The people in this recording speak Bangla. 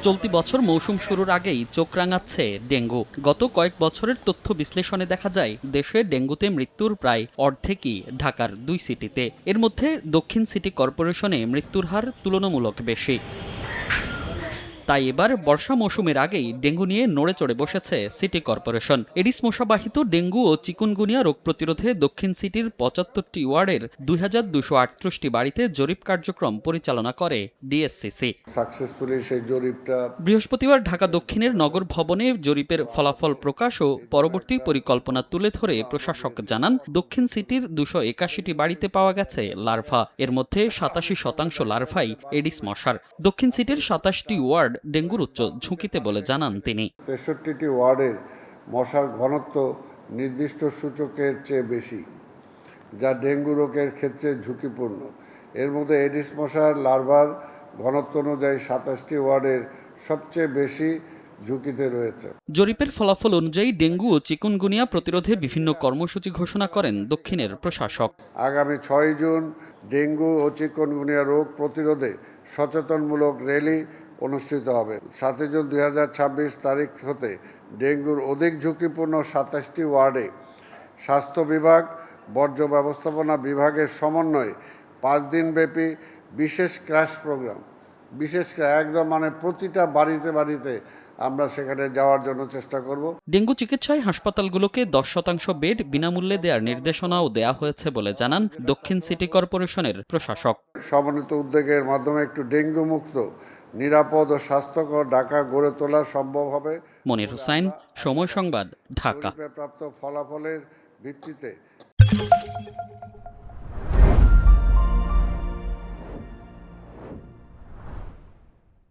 চলতি বছর মৌসুম শুরুর আগেই চোখ রাঙাচ্ছে ডেঙ্গু। গত কয়েক বছরের তথ্য বিশ্লেষণে দেখা যায় দেশে ডেঙ্গুতে মৃত্যুর প্রায় অর্ধেকই ঢাকার 2 সিটিতে। এর মধ্যে দক্ষিণ সিটি কর্পোরেশনে মৃত্যুর হার তুলনামূলক বেশি। তাই এবার বর্ষা মৌসুমের আগেই ডেঙ্গু নিয়ে নড়ে চড়ে বসেছে সিটি কর্পোরেশন। এডিস মশাবাহিত ডেঙ্গু ও চিকুনগুনিয়া রোগ প্রতিরোধে দক্ষিণ সিটির ৭৫টি ওয়ার্ডের ২,২৩৮টি বাড়িতে জরিপ কার্যক্রম পরিচালনা করে ডিএসসিসি। সাকসেসফুলি সেই জরিপটা বৃহস্পতিবার ঢাকা দক্ষিণের নগর ভবনে জরিপের ফলাফল প্রকাশ ও পরবর্তী পরিকল্পনা তুলে ধরে প্রশাসক জানান, দক্ষিণ সিটির ২৮১টি বাড়িতে পাওয়া গেছে লার্ভা। এর মধ্যে ৮৭% লার্ভাই এডিস মশার। দক্ষিণ সিটির ২৭টি ওয়ার্ড ডেঙ্গুর উচ্চ ঝুঁকিতে বলে জানান তিনি। ৬৩টি ওয়ার্ডের মশার ঘনত্ব নির্দিষ্ট সূচকের চেয়ে বেশি, যা ডেঙ্গু রোগের ক্ষেত্রে ঝুঁকিপূর্ণ। এর মধ্যে এডিস মশার লার্ভার ঘনত্ব অনুযায়ী ২৭টি ওয়ার্ডের সবচেয়ে বেশি ঝুঁকিতে রয়েছে। জরিপের ফলাফল অনুযায়ী ডেঙ্গু ও চিকুনগুনিয়া প্রতিরোধে বিভিন্ন কর্মসূচি ঘোষণা করেন দক্ষিণের প্রশাসক। আগামী ৬ জুন ডেঙ্গু ও চিকুনগুনিয়া রোগ প্রতিরোধে সচেতনমূলক র্যালি অনুষ্ঠিত হবে। ৭ জুন ২০২৬ তারিখ হতে ডেঙ্গুর অধিক ঝুঁকিপূর্ণ ২৭টি ওয়ার্ডে স্বাস্থ্য বিভাগ, বর্জ্য ব্যবস্থাপনা বিভাগের সমন্বয়ে ৫ দিনব্যাপী বিশেষ ক্র্যাশ প্রোগ্রাম, একদম প্রতিটা বাড়িতে বাড়িতে আমরা সেখানে যাওয়ার জন্য চেষ্টা করব। ডেঙ্গু চিকিৎসায় হাসপাতালগুলোকে ১০% বেড বিনামূল্যে দেওয়ার নির্দেশনাও দেয়া হয়েছে বলে জানান দক্ষিণ সিটি কর্পোরেশনের প্রশাসক। সমন্বিত উদ্যোগের মাধ্যমে একটু ডেঙ্গু মুক্ত, নিরাপদ ও স্বাস্থ্যকর ঢাকা গড়ে তোলা সম্ভব হবে। মনির হুসাইন, সময় সংবাদ, ঢাকা। প্রাপ্ত ফলাফলের ভিত্তিতে